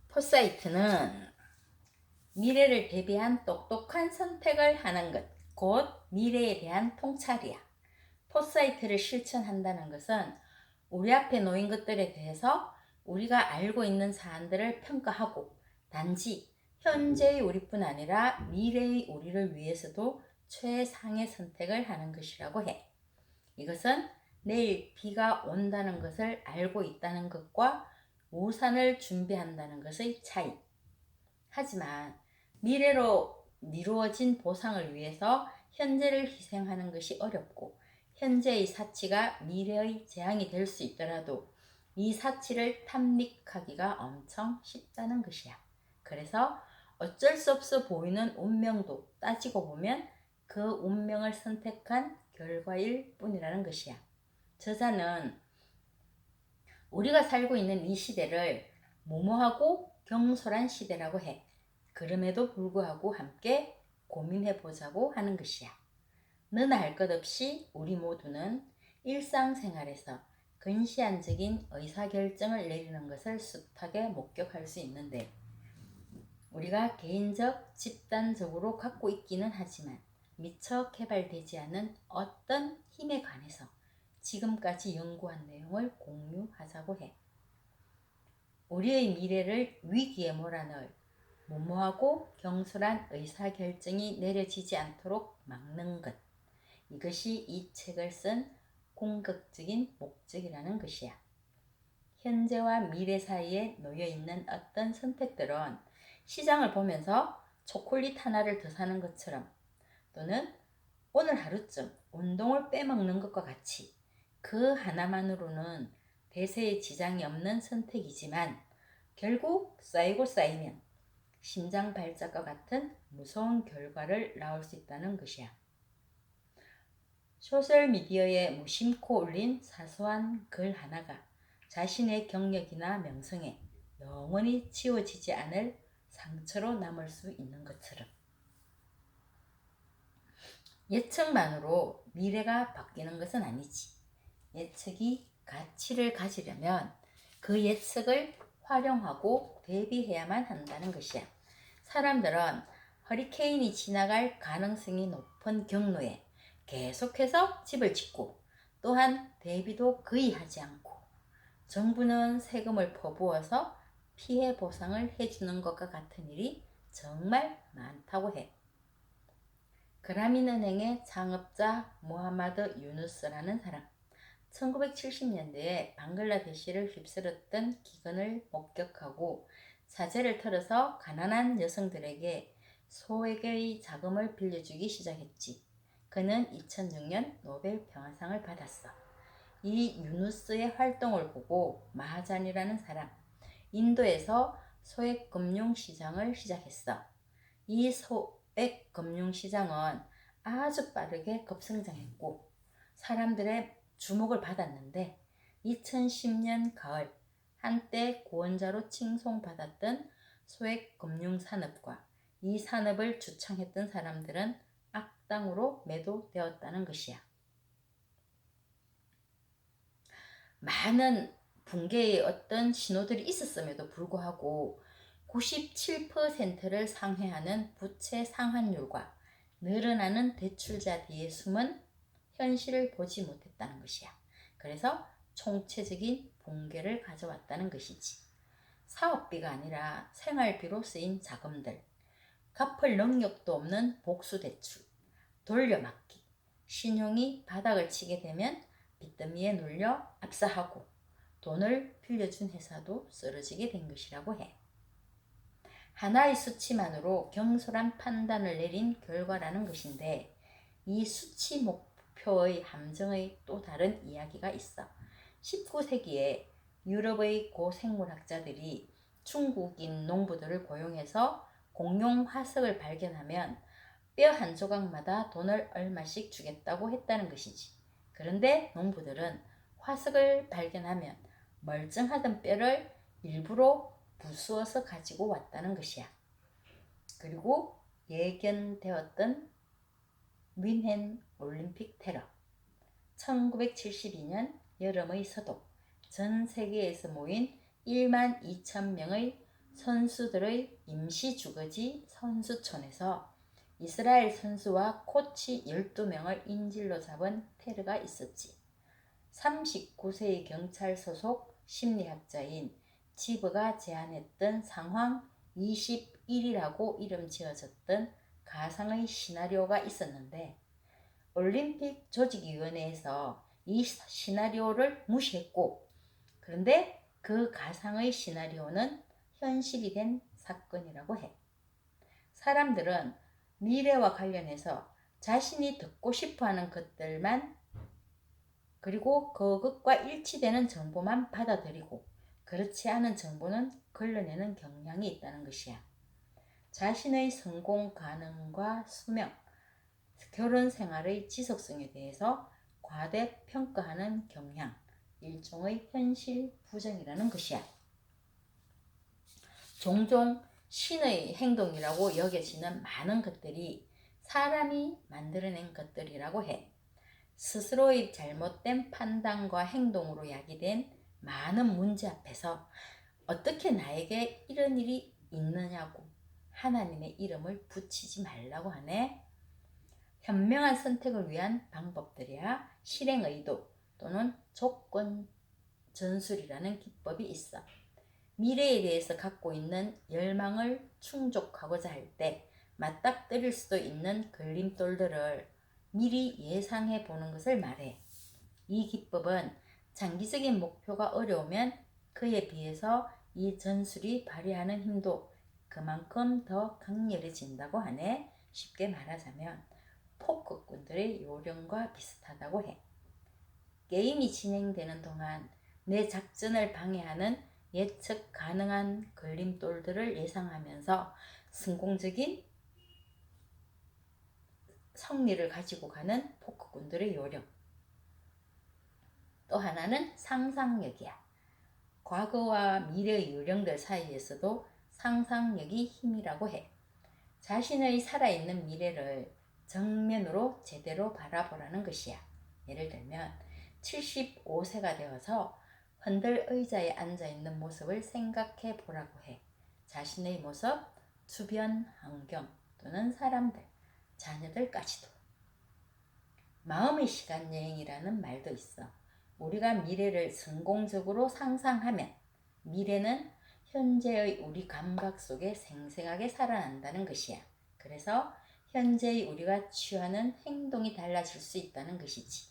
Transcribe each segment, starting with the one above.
포사이트는 미래를 대비한 똑똑한 선택을 하는 것, 곧 미래에 대한 통찰이야. 포사이트를 실천한다는 것은 우리 앞에 놓인 것들에 대해서 우리가 알고 있는 사안들을 평가하고 단지 현재의 우리뿐 아니라 미래의 우리를 위해서도 최상의 선택을 하는 것이라고 해. 이것은 내일 비가 온다는 것을 알고 있다는 것과 우산을 준비한다는 것의 차이. 하지만 미래로 미루어진 보상을 위해서 현재를 희생하는 것이 어렵고 현재의 사치가 미래의 재앙이 될 수 있더라도 이 사치를 탐닉하기가 엄청 쉽다는 것이야. 그래서 어쩔 수 없어 보이는 운명도 따지고 보면 그 운명을 선택한 결과일 뿐이라는 것이야. 저자는 우리가 살고 있는 이 시대를 무모하고 경솔한 시대라고 해. 그럼에도 불구하고 함께 고민해 보자고 하는 것이야. 너나 할 것 없이 우리 모두는 일상생활에서 근시안적인 의사결정을 내리는 것을 숱하게 목격할 수 있는데 우리가 개인적, 집단적으로 갖고 있기는 하지만 미처 개발되지 않은 어떤 힘에 관해서 지금까지 연구한 내용을 공유하자고 해. 우리의 미래를 위기에 몰아넣을 무모하고 경솔한 의사결정이 내려지지 않도록 막는 것. 이것이 이 책을 쓴 궁극적인 목적이라는 것이야. 현재와 미래 사이에 놓여있는 어떤 선택들은 시장을 보면서 초콜릿 하나를 더 사는 것처럼 또는 오늘 하루쯤 운동을 빼먹는 것과 같이 그 하나만으로는 대세에 지장이 없는 선택이지만 결국 쌓이고 쌓이면 심장 발작과 같은 무서운 결과를 낳을 수 있다는 것이야. 소셜미디어에 무심코 올린 사소한 글 하나가 자신의 경력이나 명성에 영원히 지워지지 않을 상처로 남을 수 있는 것처럼 예측만으로 미래가 바뀌는 것은 아니지. 예측이 가치를 가지려면 그 예측을 활용하고 대비해야만 한다는 것이야. 사람들은 허리케인이 지나갈 가능성이 높은 경로에 계속해서 집을 짓고 또한 대비도 거의 하지 않고 정부는 세금을 퍼부어서 피해 보상을 해주는 것과 같은 일이 정말 많다고 해. 그라민은행의 창업자 모하마드 유누스라는 사람, 1970년대에 방글라데시를 휩쓸었던 기근을 목격하고 사재를 털어서 가난한 여성들에게 소액의 자금을 빌려주기 시작했지. 그는 2006년 노벨 평화상을 받았어. 이 유누스의 활동을 보고 마하잔이라는 사람, 인도에서 소액 금융시장을 시작했어. 이 소액 금융시장은 아주 빠르게 급성장했고 사람들의 주목을 받았는데 2010년 가을 한때 구원자로 칭송받았던 소액 금융산업과 이 산업을 주창했던 사람들은 악당으로 매도되었다는 것이야. 많은 붕괴의 어떤 신호들이 있었음에도 불구하고 97%를 상회하는 부채 상환율과 늘어나는 대출자 뒤에 숨은 현실을 보지 못했다는 것이야. 그래서 총체적인 붕괴를 가져왔다는 것이지. 사업비가 아니라 생활비로 쓰인 자금들, 갚을 능력도 없는 복수대출, 돌려막기, 신용이 바닥을 치게 되면 빚더미에 눌려 압사하고 돈을 빌려준 회사도 쓰러지게 된 것이라고 해. 하나의 수치만으로 경솔한 판단을 내린 결과라는 것인데 이 수치 목표의 함정의 또 다른 이야기가 있어. 19세기에 유럽의 고생물학자들이 중국인 농부들을 고용해서 공룡 화석을 발견하면 뼈 한 조각마다 돈을 얼마씩 주겠다고 했다는 것이지. 그런데 농부들은 화석을 발견하면 멀쩡하던 뼈를 일부러 부수어서 가지고 왔다는 것이야. 그리고 예견되었던 뮌헨 올림픽 테러, 1972년 여름의 서독, 전 세계에서 모인 1만 2천 명의 선수들의 임시 주거지 선수촌에서 이스라엘 선수와 코치 12명을 인질로 잡은 테러가 있었지. 39세의 경찰 소속 심리학자인 지브가 제안했던 상황 21이라고 이름 지어졌던 가상의 시나리오가 있었는데 올림픽 조직위원회에서 이 시나리오를 무시했고, 그런데 그 가상의 시나리오는 현실이 된 사건이라고 해. 사람들은 미래와 관련해서 자신이 듣고 싶어하는 것들만, 그리고 그것과 일치되는 정보만 받아들이고 그렇지 않은 정보는 걸러내는 경향이 있다는 것이야. 자신의 성공 가능과 수명, 결혼 생활의 지속성에 대해서 과대평가하는 경향, 일종의 현실 부정이라는 것이야. 종종 신의 행동이라고 여겨지는 많은 것들이 사람이 만들어낸 것들이라고 해. 스스로의 잘못된 판단과 행동으로 야기된 많은 문제 앞에서 어떻게 나에게 이런 일이 있느냐고 하나님의 이름을 붙이지 말라고 하네. 현명한 선택을 위한 방법들이야 실행 의도 또는 조건 전술이라는 기법이 있어. 미래에 대해서 갖고 있는 열망을 충족하고자 할 때 맞닥뜨릴 수도 있는 걸림돌들을 미리 예상해 보는 것을 말해. 이 기법은 장기적인 목표가 어려우면 그에 비해서 이 전술이 발휘하는 힘도 그만큼 더 강렬해진다고 하네. 쉽게 말하자면 포크꾼들의 요령과 비슷하다고 해. 게임이 진행되는 동안 내 작전을 방해하는 예측 가능한 걸림돌들을 예상하면서 성공적인 성리를 가지고 가는 포크꾼들의 요령. 또 하나는 상상력이야. 과거와 미래의 요령들 사이에서도 상상력이 힘이라고 해. 자신의 살아있는 미래를 정면으로 제대로 바라보라는 것이야. 예를 들면 75세가 되어서 흔들 의자에 앉아있는 모습을 생각해 보라고 해. 자신의 모습, 주변 환경 또는 사람들, 자녀들까지도. 마음의 시간 여행이라는 말도 있어. 우리가 미래를 성공적으로 상상하면 미래는 현재의 우리 감각 속에 생생하게 살아난다는 것이야. 그래서 현재의 우리가 취하는 행동이 달라질 수 있다는 것이지.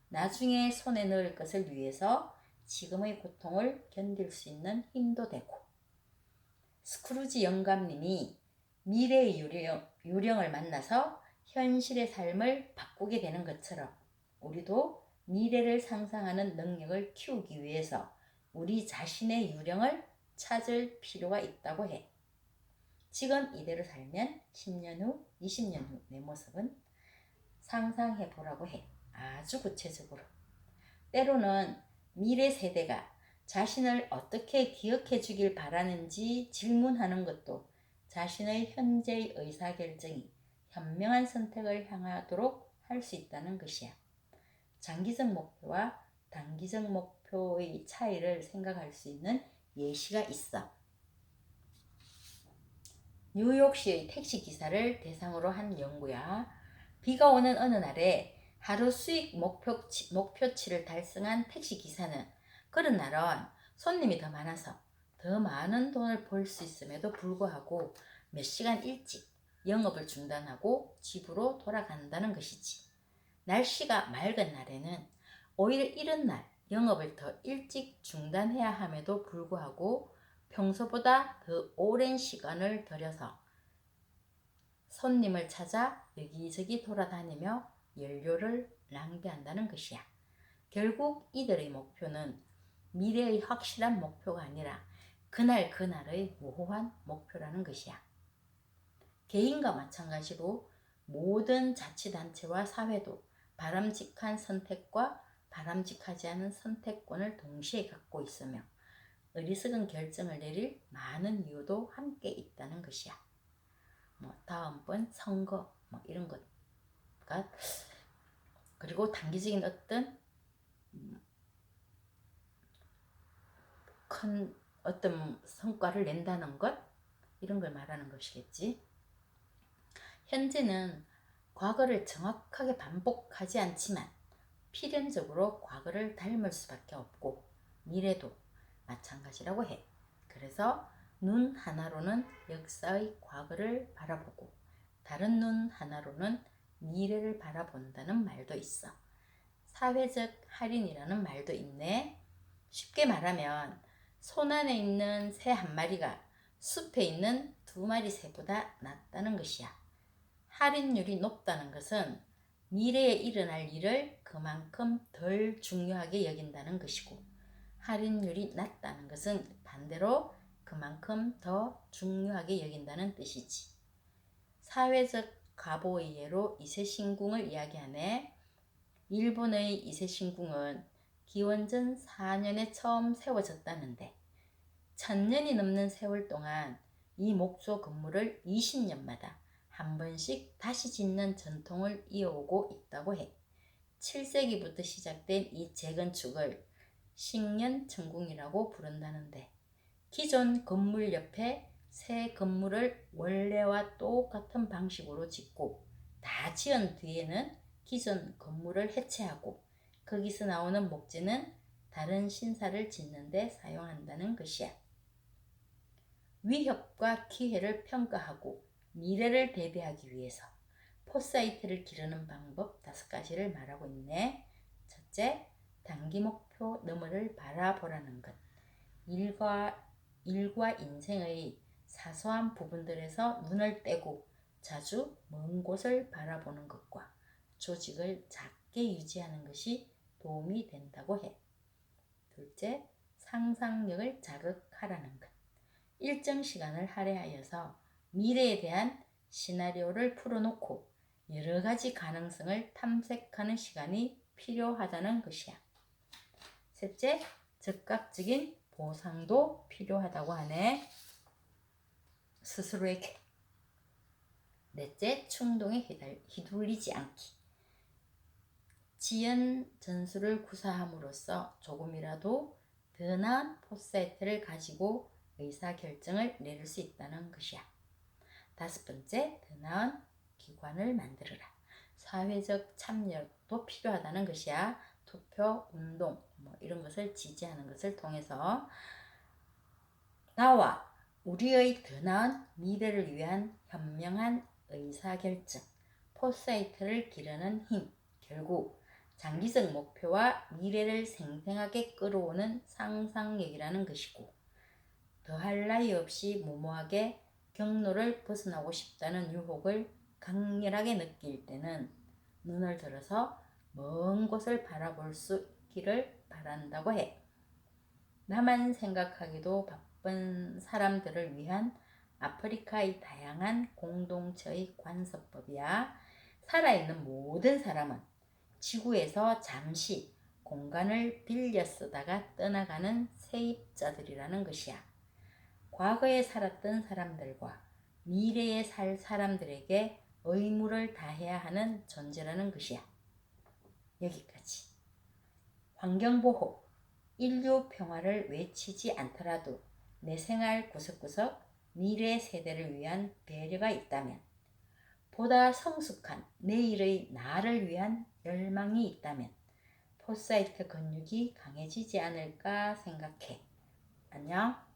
나중에 손에 넣을 것을 위해서 지금의 고통을 견딜 수 있는 힘도 되고. 스크루지 영감님이 미래의 유령을 만나서 현실의 삶을 바꾸게 되는 것처럼 우리도 미래를 상상하는 능력을 키우기 위해서 우리 자신의 유령을 찾을 필요가 있다고 해. 지금 이대로 살면 10년 후, 20년 후 내 모습은 상상해 보라고 해. 아주 구체적으로. 때로는 미래 세대가 자신을 어떻게 기억해 주길 바라는지 질문하는 것도 자신의 현재의 의사결정이 현명한 선택을 향하도록 할 수 있다는 것이야. 장기적 목표와 단기적 목표의 차이를 생각할 수 있는 예시가 있어. 뉴욕시의 택시기사를 대상으로 한 연구야. 비가 오는 어느 날에 하루 수익 목표치를 달성한 택시기사는 그런 날은 손님이 더 많아서 더 많은 돈을 벌 수 있음에도 불구하고 몇 시간 일찍 영업을 중단하고 집으로 돌아간다는 것이지. 날씨가 맑은 날에는 오히려 이른 날 영업을 더 일찍 중단해야 함에도 불구하고 평소보다 더 오랜 시간을 들여서 손님을 찾아 여기저기 돌아다니며 연료를 낭비한다는 것이야. 결국 이들의 목표는 미래의 확실한 목표가 아니라 그날 그날의 모호한 목표라는 것이야. 개인과 마찬가지로 모든 자치단체와 사회도 바람직한 선택과 바람직하지 않은 선택권을 동시에 갖고 있으며 어리석은 결정을 내릴 많은 이유도 함께 있다는 것이야. 다음번 선거 이런 것과 그리고 단기적인 어떤 큰 어떤 성과를 낸다는 것, 이런 걸 말하는 것이겠지. 현재는 과거를 정확하게 반복하지 않지만 필연적으로 과거를 닮을 수밖에 없고 미래도 마찬가지라고 해. 그래서 눈 하나로는 역사의 과거를 바라보고 다른 눈 하나로는 미래를 바라본다는 말도 있어. 사회적 할인이라는 말도 있네. 쉽게 말하면 손 안에 있는 새 한 마리가 숲에 있는 두 마리 새보다 낫다는 것이야. 할인율이 높다는 것은 미래에 일어날 일을 그만큼 덜 중요하게 여긴다는 것이고, 할인율이 낮다는 것은 반대로 그만큼 더 중요하게 여긴다는 뜻이지. 사회적 가보의 예로 이세신궁을 이야기하네. 일본의 이세신궁은 기원전 4년에 처음 세워졌다는데 1000년이 넘는 세월 동안 이 목조 건물을 20년마다 한 번씩 다시 짓는 전통을 이어오고 있다고 해. 7세기부터 시작된 이 재건축을 식년천궁이라고 부른다는데 기존 건물 옆에 새 건물을 원래와 똑같은 방식으로 짓고 다 지은 뒤에는 기존 건물을 해체하고 거기서 나오는 목재는 다른 신사를 짓는 데 사용한다는 것이야. 위협과 기회를 평가하고 미래를 대비하기 위해서 포사이트를 기르는 방법 5가지를 말하고 있네. 첫째, 단기 목표 너머를 바라보라는 것. 일과 인생의 사소한 부분들에서 눈을 떼고 자주 먼 곳을 바라보는 것과 조직을 작게 유지하는 것이 도움이 된다고 해. 둘째, 상상력을 자극하라는 것. 일정 시간을 할애하여서 미래에 대한 시나리오를 풀어놓고 여러 가지 가능성을 탐색하는 시간이 필요하다는 것이야. 셋째, 즉각적인 보상도 필요하다고 하네. 스스로에게. 넷째, 충동에 휘둘리지 않기. 지연 전술을 구사함으로써 조금이라도 더 나은 포사이트를 가지고 의사결정을 내릴 수 있다는 것이야. 5번째, 더 나은 기관을 만들어라. 사회적 참여도 필요하다는 것이야. 투표, 운동 이런 것을 지지하는 것을 통해서 나와 우리의 더 나은 미래를 위한 현명한 의사결정, 포사이트를 기르는 힘, 결국 장기적 목표와 미래를 생생하게 끌어오는 상상력이라는 것이고, 더할 나위 없이 무모하게 경로를 벗어나고 싶다는 유혹을 강렬하게 느낄 때는 눈을 들어서 먼 곳을 바라볼 수 있기를 바란다고 해. 나만 생각하기도 바쁜 사람들을 위한 아프리카의 다양한 공동체의 관습법이야. 살아있는 모든 사람은 지구에서 잠시 공간을 빌려 쓰다가 떠나가는 세입자들이라는 것이야. 과거에 살았던 사람들과 미래에 살 사람들에게 의무를 다해야 하는 존재라는 것이야. 여기까지. 환경보호, 인류 평화를 외치지 않더라도 내 생활 구석구석 미래 세대를 위한 배려가 있다면, 보다 성숙한 내일의 나를 위한 열망이 있다면 포사이트 근육이 강해지지 않을까 생각해. 안녕.